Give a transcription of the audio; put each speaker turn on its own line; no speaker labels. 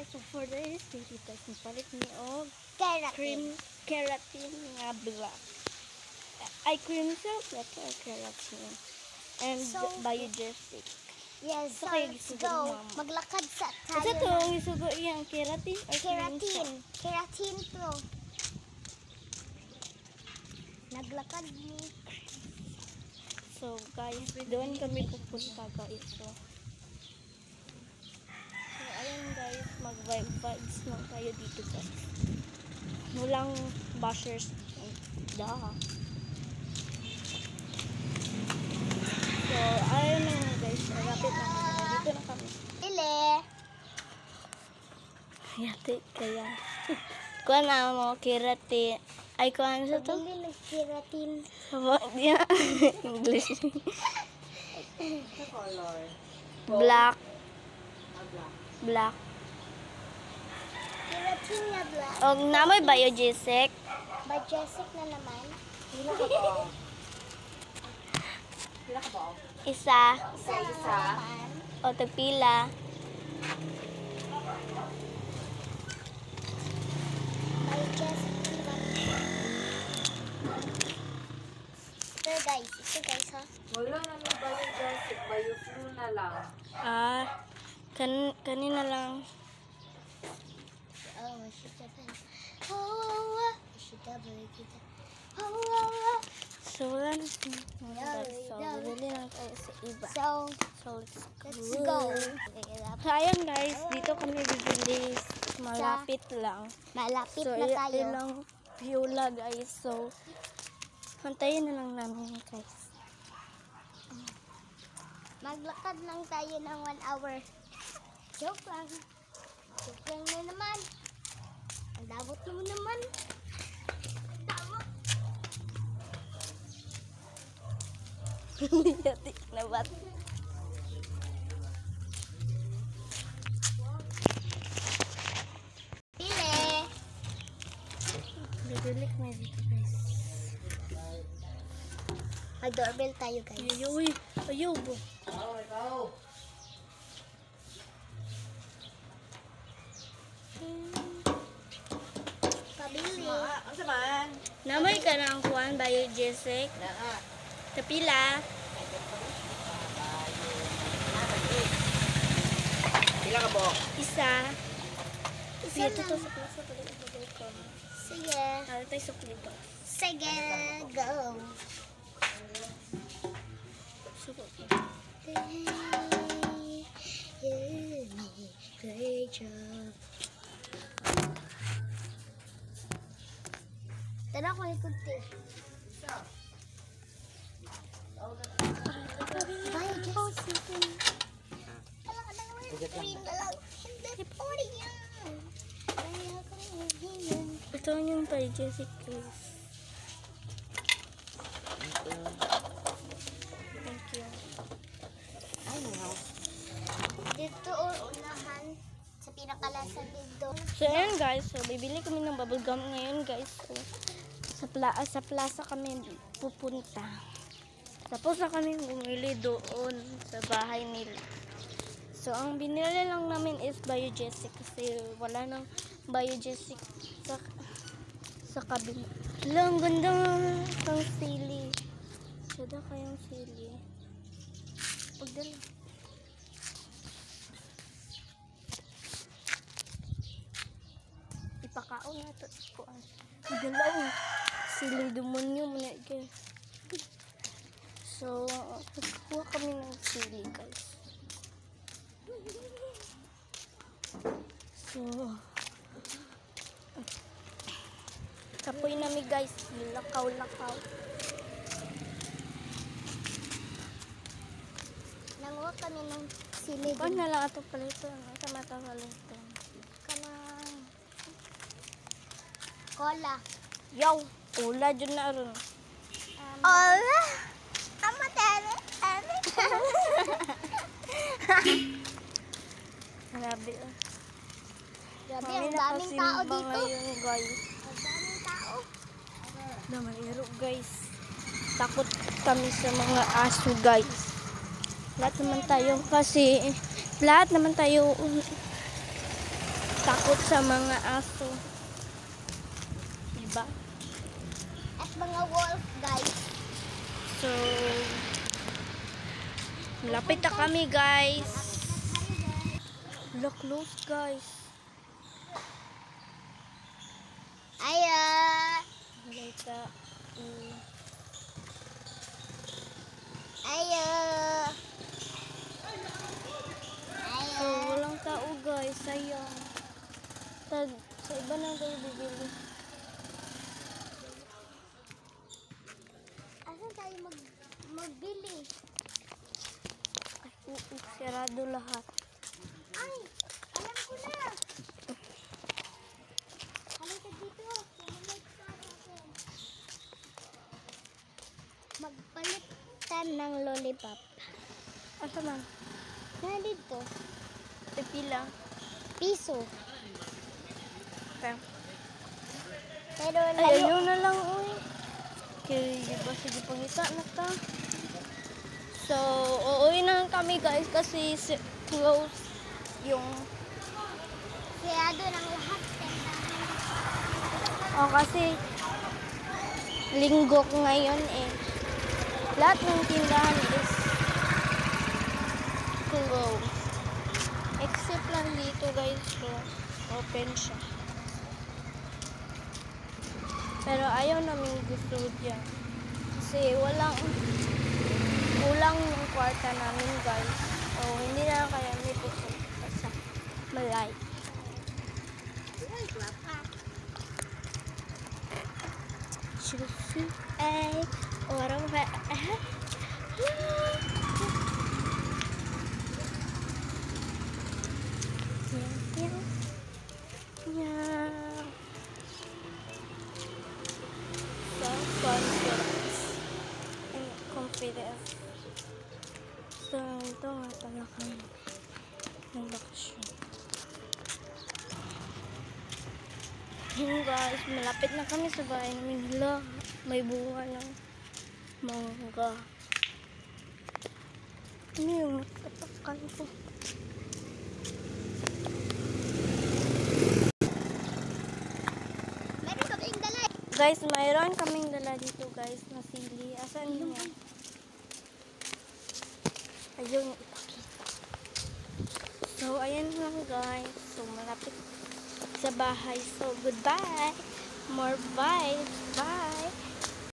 guys, so for this video guys, mapalit ni og
Keratin.
keratin nga black. Ay cream silk black or keratin. And
So,
biogesic.
Yes, so
Okay,
let's
siguro,
go.
mama.
Maglakad sa
Ito
tayo.
to, ang isugo iyang keratin or cream
Keratin.
silk?
Keratin to. Naglakad ni.
So guys, doon kami pupunta guys. So ayun guys, mag-vibes lang tayo dito guys. Walang bashers. Dah. So ayun na guys, rapid na. Dito na kami.
Ile.
Yate kaya. Kuha na mo keratin. Ay kuha na sa to?
Hindi nag-keratin.
Di na. English.
Color.
Black.
Black.
Black.
Keratin nga black.
Og namoy biogesic.
Biogesic na naman.
Pila ka ba? Pila ka ba?
Isa.
Isa.
Naman.
O tagpila.
Biogesic naman. Ito guys ha.
Wala na may biogesic. Bioflu na lang.
Ah, kanina lang.
Oh, shita pa. Oh, shita ba kita. Oh,
So, wala na si So, bibili lang tayo sa iba.
so
So, let's
let's go.
So, ayun guys, dito kami bibili. Malapit lang.
Malapit
So,
na tayo.
ilang piola guys. So, hantayin na lang namin guys.
Maglakad lang tayo ng 1 hour. Joke lang. Joke lang na naman. Ang dabot mo naman. Dabot.
Yatik na bat.
Pili.
Bibili kami dito guys.
Mag-doorbell tayo guys.
Ayaw, ayaw bo.
Pabili.
Ang saman.
Namoy ka na ang kuhan, biogesic. Kapila.
Pila ka ba?
Isa.
Isa
Dito to
lang.
sa plaza. Pagkakabay ko.
Sige.
Ano tayo sa dito?
Sige. Go.
Suko.
Great job. Tara ko ikot eh. Bye, Jessica. Alam ka na naman. Green na lang. Hindi po rin yan. Kaya ko rin.
Ito yung biogesic guys. Thank you.
Ay, no.
Dito o unahan sa pinakalasan dito.
So ayun guys, so bibili kami ng bubble gum ngayon guys. So, sa plaza kami pupunta. Tapos na kami bumili doon sa bahay nila. So ang binili lang namin is biogesic kasi wala nang biogesic sa kabila. Ang ganda ng sili. Sada kayang sili. Pagdala. Ipakaon na ito. Dalaw. Sili demonyo mo na guys. So, kuha kami ng sili guys. So, kapoy nami guys. Lakaw-lakaw.
Nanguha kami ng sili.
Kuha na lang ito pala ito. Sa mata pala ito.
Kanang cola.
Yo! Ula dyan na rin.
Ola! Ama tele.
Grabe.
Grabe,
Mami,
ang daming tao
nakasimba
dito.
ngayon, guys.
Ang daming tao.
Namaniro guys. Takot kami sa mga aso guys. Lahat naman tayo takot sa mga aso. Diba?
At mga wolf, guys.
So, lapit na kami, guys. Look close, guys.
Aya!
Halika.
Aya!
So, walang tao, guys. Sayang. Sa iba na tayo bibili.
Asan tayo magbili?
Ay, sarado lahat.
Ay! Alam ko na! Halika dito. Sumunod ka natin. Magpalitan ng lollipop.
Asa man?
Nandito.
Pipila.
Piso.
Okay.
Pero
Ay,
layo.
ayun na lang, uy. Okay, di ba? Sige, pangita na ta. So, uuwi na kami, guys, kasi close yung...
Siyado ng lahat.
Oh, kasi linggo ngayon eh. Lahat ng tindahan is closed. Except lang dito, guys, so open siya. Pero ayaw namin gusto dyan. Kasi kulang yung kwarta namin, guys. So, hindi na kaya may pupunta sa Malay. Sushi ay orang ba? Self-confidence and confidence. So, ito nga pala kami ng bakasyon. Yun guys, malapit na kami sa bahay namin. Hala, may bunga ng mangga. Ano yung tapakan ko?
Meron kaming dala.
Guys, mayroon kaming dala dito guys na sili. Asan yun yan? Ayun. So, ayan lang guys. So, malapit sa bahay. So, goodbye. More vibes. Bye.